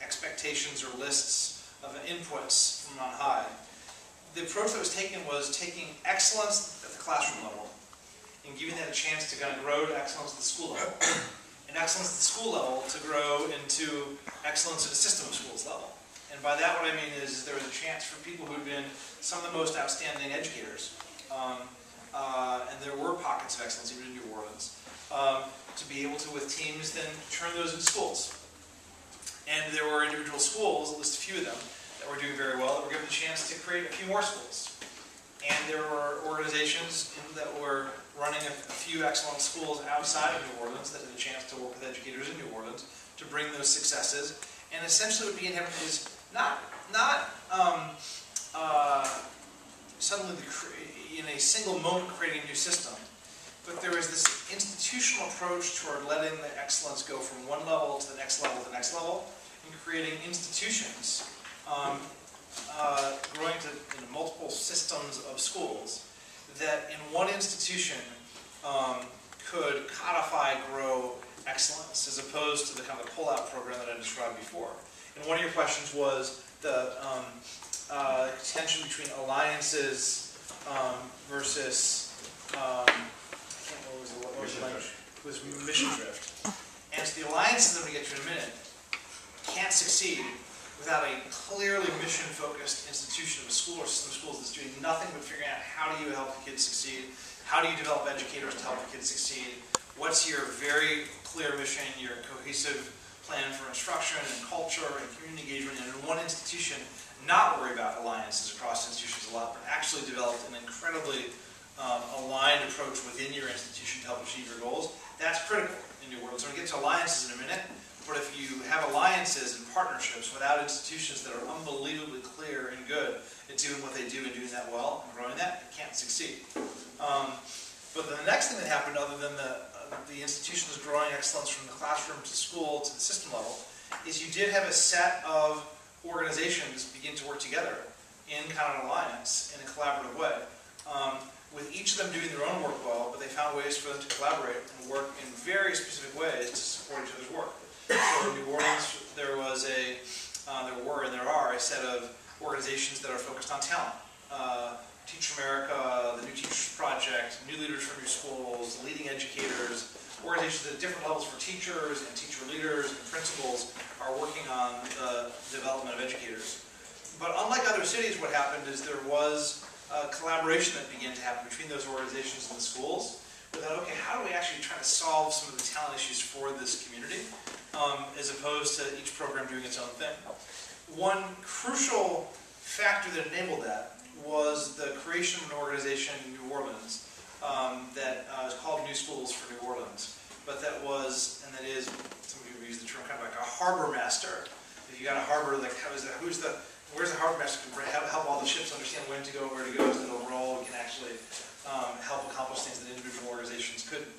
expectations or lists of inputs from on high, the approach that was taken was taking excellence at the classroom level and giving that a chance to kind of grow to excellence at the school level. And excellence at the school level to grow into excellence at a system of schools level. And by that what I mean is there was a chance for people who had been some of the most outstanding educators, and there were pockets of excellence even in New Orleans, to be able to, with teams, then turn those into schools. And there were individual schools, at least a few of them, that were doing very well, that were given the chance to create a few more schools. And there were organizations that were running a few excellent schools outside of New Orleans that had a chance to work with educators in New Orleans to bring those successes. And essentially what began happening is not suddenly in a single moment creating a new system, but there was this institutional approach toward letting the excellence go from one level to the next level to the next level, and creating institutions, growing to multiple systems of schools, that in one institution could codify, grow excellence, as opposed to the kind of pull-out program that I described before. And one of your questions was the tension between alliances versus I can't remember what was mission drift. And so the alliances that we get to in a minute can't succeed without a clearly mission-focused institution of a school or system of schools that's doing nothing but figuring out how do you help the kids succeed, how do you develop educators to help the kids succeed, what's your very clear mission, your cohesive plan for instruction and culture and community engagement, and in one institution, not worry about alliances across institutions a lot, but actually develop an incredibly aligned approach within your institution to help achieve your goals. That's critical in New World. So we'll get to alliances in a minute, but if you have alliances and partnerships without institutions that are unbelievably clear and good at doing what they do and doing that well and growing that, it can't succeed. But the next thing that happened, other than the institutions growing excellence from the classroom to school to the system level, is you did have a set of organizations begin to work together in kind of an alliance, in a collaborative way, with each of them doing their own work well, but they found ways for them to collaborate and work in very specific ways to support each other's work. So in New Orleans, there were and there are a set of organizations that are focused on talent. Teach America, the New Teachers Project, New Leaders for New Schools, Leading Educators, organizations at different levels for teachers and teacher leaders and principals are working on the development of educators. But unlike other cities, what happened is there was a collaboration that began to happen between those organizations and the schools. But then, okay, how do we actually try to solve some of the talent issues for this community, as opposed to each program doing its own thing? One crucial factor that enabled that was the creation of an organization in New Orleans that is called New Schools for New Orleans. But that was, and that is, some people use the term kind of like a harbor master. If you got a harbor, like where's the harbor master who can help all the ships understand when to go, where to go, so that overall we can actually help accomplish things that individual organizations couldn't.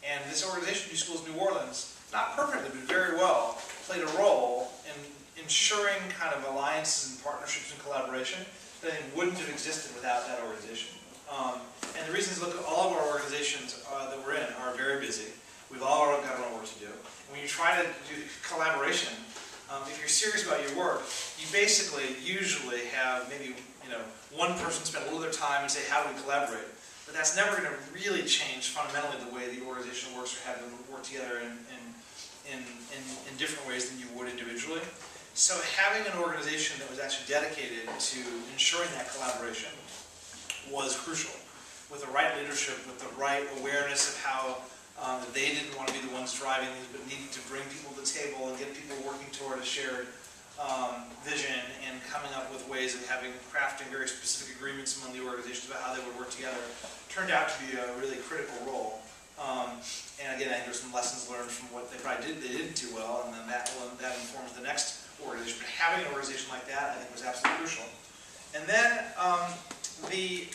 And this organization, New Schools New Orleans, not perfectly, but very well, played a role in ensuring kind of alliances and partnerships and collaboration that wouldn't have existed without that organization. And the reason is, look, all of our organizations that we're in are very busy. We've all got our own work to do. And when you try to do collaboration, if you're serious about your work, you basically usually have maybe one person spend a little of their time and say, how do we collaborate? But that's never going to really change fundamentally the way the organization works, or have them work together in different ways than you would individually. So having an organization that was actually dedicated to ensuring that collaboration was crucial, with the right leadership, with the right awareness of how they didn't want to be the ones driving these, but needed to bring people to the table and get people working toward a shared vision, and coming up with ways of crafting very specific agreements among the organizations about how they would work together, turned out to be a really critical role. And again, I think there's some lessons learned from what they didn't do well, and then that informs the next organization. But having an organization like that, I think, was absolutely crucial. And then the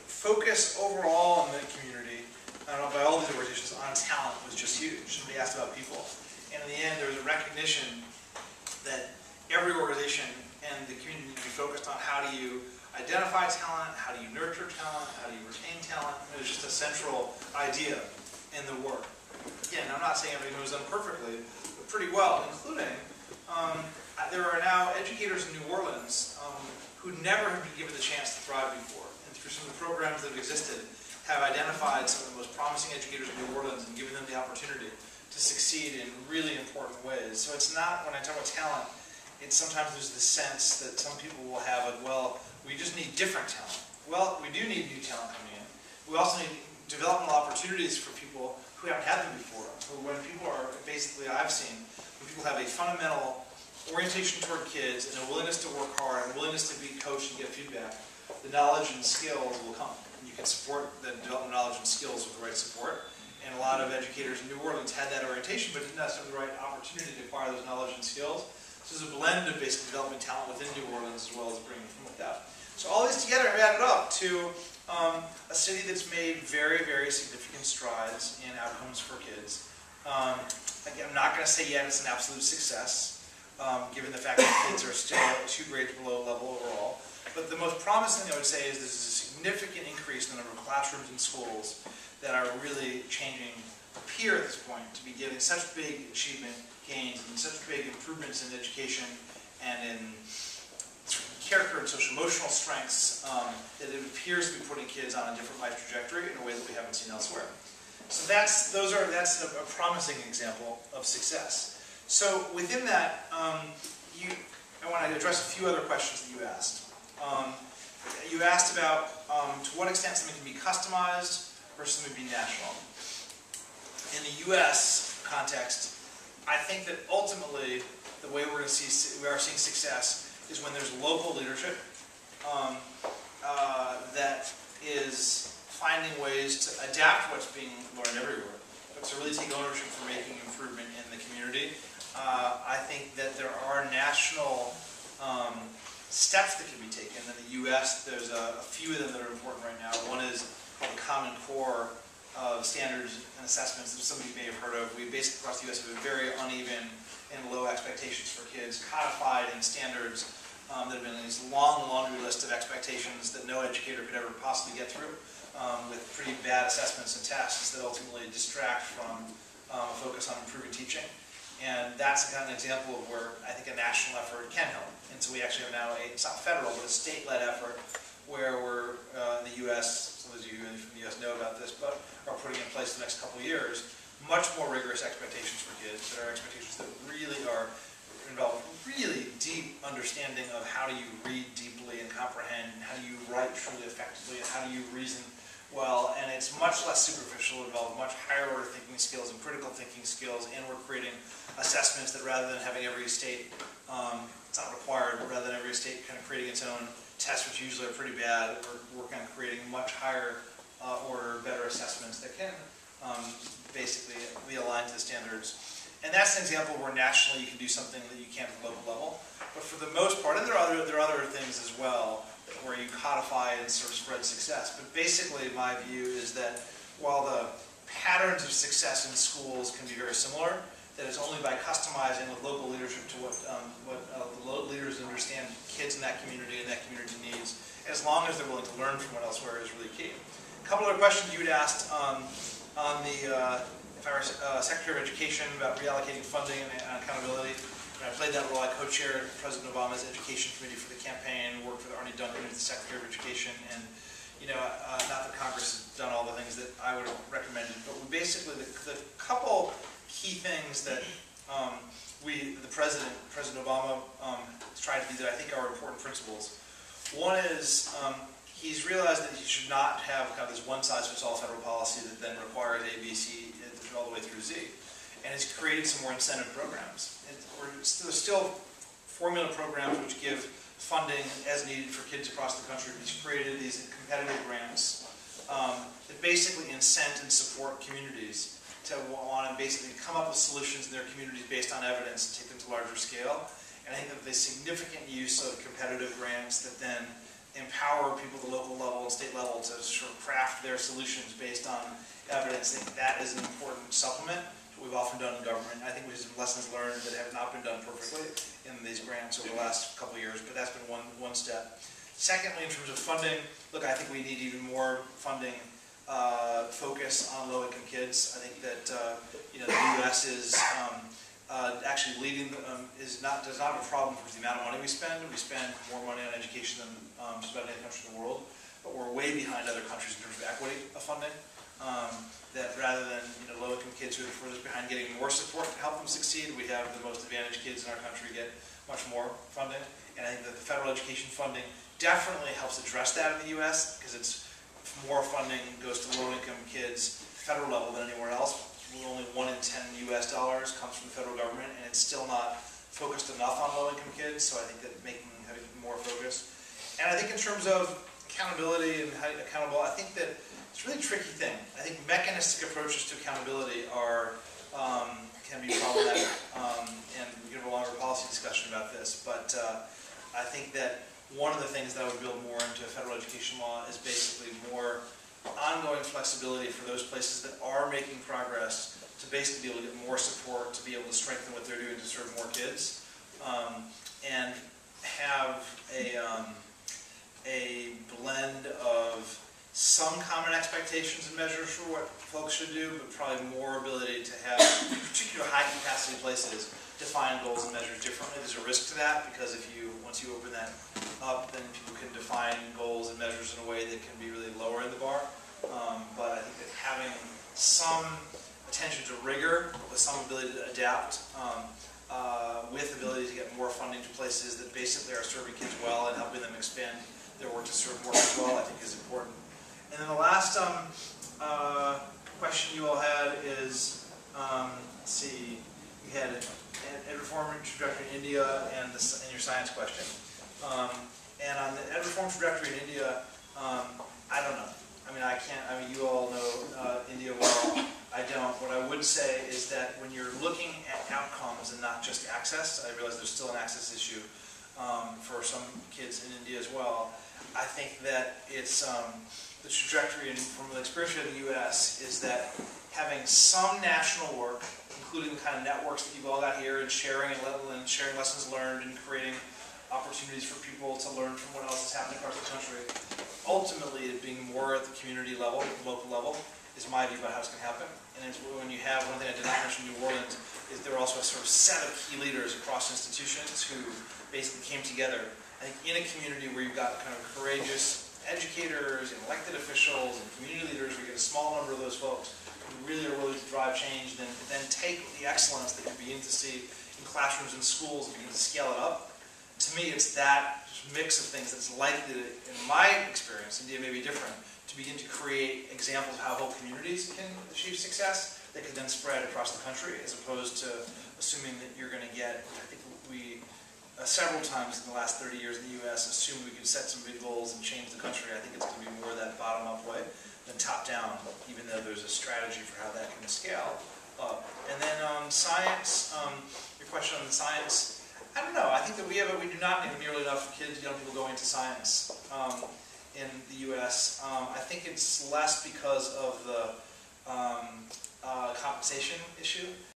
focus overall in the community, by all these organizations, on talent was just huge. Somebody asked about people. And in the end, there was a recognition that every organization and the community need to be focused on how do you identify talent, how do you nurture talent, how do you retain talent. It was just a central idea in the work. Again, I'm not saying everything was done perfectly, but pretty well, including there are now educators in New Orleans who never have been given the chance to thrive before. And through some of the programs that have existed, have identified some of the most promising educators in New Orleans and given them the opportunity to succeed in really important ways. So it's not, when I talk about talent, it's sometimes there's this sense that some people will have of, well, we just need different talent. Well, we do need new talent coming in. We also need developmental opportunities for people who haven't had them before. So when people are, basically I've seen, when people have a fundamental orientation toward kids and a willingness to work hard and a willingness to be coached and get feedback, the knowledge and skills will come. And you can support the development of knowledge and skills with the right support. And a lot of educators in New Orleans had that orientation, but didn't necessarily have the right opportunity to acquire those knowledge and skills. So there's a blend of basically developing talent within New Orleans as well as bringing from without. So all these together have added up to a city that's made very, very significant strides in outcomes for kids. Again, I'm not going to say yet it's an absolute success, given the fact that kids are still 2 grades below level overall. But the most promising thing I would say is there's a significant increase in the number of classrooms and schools that are really changing, appear at this point to be giving such big achievement gains and such big improvements in education and in character and social emotional strengths that it appears to be putting kids on a different life trajectory in a way that we haven't seen elsewhere. So that's a promising example of success. So within that, I want to address a few other questions that you asked. You asked about to what extent something can be customized versus something be national. In the U.S. context, I think that ultimately the way we are seeing success is when there's local leadership that is finding ways to adapt what's being learned everywhere, but to really take ownership for making improvement in the community. I think that there are national steps that can be taken. In the U.S., there's a few of them that are important right now. One is called the Common Core of standards and assessments that some of you may have heard of. We basically across the U.S. have a very uneven and low expectations for kids, codified in standards that have been this long laundry list of expectations that no educator could ever possibly get through, with pretty bad assessments and tests that ultimately distract from a focus on improving teaching. And that's the kind of example of where I think a national effort can help. And so we actually have now it's not federal, but a state-led effort where we're in the U.S., some of you from the U.S. know about this, but are putting in place the next couple of years much more rigorous expectations for kids that are expectations that really are involve really deep understanding of how do you read deeply and comprehend, and how do you write truly effectively, and how do you reason well, and it's much less superficial, involves much higher order thinking skills and critical thinking skills, and we're creating assessments that rather than having every state, it's not required, but rather than every state kind of creating its own tests, which usually are pretty bad, we're working on creating much higher order, better assessments that can basically be aligned to the standards. And that's an example where nationally you can do something that you can't at the local level. But for the most part, and there are other things as well, where you codify and sort of spread success. But basically my view is that while the patterns of success in schools can be very similar, that it's only by customizing with local leadership to what the leaders understand kids in that community and that community needs, as long as they're willing to learn from what elsewhere is really key. A couple other questions you had asked on the if I were Secretary of Education about reallocating funding and accountability. I played that role. I co-chaired President Obama's Education Committee for the campaign, worked with Arnie Duncan, who's the Secretary of Education, and not that Congress has done all the things that I would have recommended, but we basically, the couple key things that President Obama is trying to do that I think are important principles. One is he's realized that he should not have kind of this one-size-fits-all federal policy that then requires A, B, C, all the way through Z. And he's created some more incentive programs. There's still formula programs which give funding as needed for kids across the country. He's created these competitive grants that basically incent and support communities to want to basically come up with solutions in their communities based on evidence and take them to larger scale. And I think that the significant use of competitive grants that then empower people at the local level and state level to sort of craft their solutions based on evidence, I think that is an important supplement to what we've often done in government. I think we have some lessons learned that have not been done perfectly in these grants over the last couple of years, but that's been one step. Secondly, in terms of funding, look, I think we need even more funding focus on low-income kids. I think that the U.S. is actually leading, does not have a problem with the amount of money we spend. We spend more money on education than just about any country in the world, but we're way behind other countries in terms of equity of funding. That rather than low-income kids who are the furthest behind getting more support to help them succeed, we have the most advantaged kids in our country get much more funding. And I think that the federal education funding definitely helps address that in the U.S. because it's more funding goes to low-income kids federal level than anywhere else. Only 1 in 10 U.S. dollars comes from the federal government, and it's still not focused enough on low-income kids. So I think that having more focus. And I think in terms of accountability and how accountable, I think that it's a really tricky thing. I think mechanistic approaches to accountability can be problematic, and we can have a longer policy discussion about this. But I think that one of the things that I would build more into federal education law is basically more ongoing flexibility for those places that are making progress to basically be able to get more support, to be able to strengthen what they're doing to serve more kids, and have a blend of some common expectations and measures for what folks should do, but probably more ability to have particular high capacity places define goals and measures differently. There's a risk to that because once you open that up, then people can define goals and measures in a way that can be really lower in the bar. But I think that having some attention to rigor with some ability to adapt, with ability to get more funding to places that basically are serving kids well and helping them expand their work to serve more kids well, I think is important. And then the last question you all had is, let's see, you had ed reform trajectory in India and your science question. And on the ed reform trajectory in India, I don't know. I mean, you all know India well. I don't. What I would say is that when you're looking at outcomes and not just access, I realize there's still an access issue for some kids in India as well. I think that it's the trajectory from the experience of the U.S. is that having some national work, including the kind of networks that you've all got here, and sharing lessons learned and creating opportunities for people to learn from what else is happening across the country, ultimately it being more at the community level, local level, is my view about how it's going to happen. And it's when you have, one thing I did not mention in New Orleans, is there were also a sort of set of key leaders across institutions who basically came together, I think, in a community where you've got kind of courageous educators and elected officials and community leaders, we get a small number of those folks who really are willing to drive change, then take the excellence that you begin to see in classrooms and schools and begin to scale it up. To me, it's that mix of things that's likely to, in my experience, India may be different, to begin to create examples of how whole communities can achieve success that could then spread across the country, as opposed to assuming that you're going to get, I think we several times in the last 30 years in the U.S. assumed we could set some big goals and change the country. I think it's going to be more that bottom-up way than top-down, even though there's a strategy for how that can scale up. And then science, your question on the science, I don't know. I think that we do not need nearly enough kids, young people going into science in the U.S. I think it's less because of the compensation issue.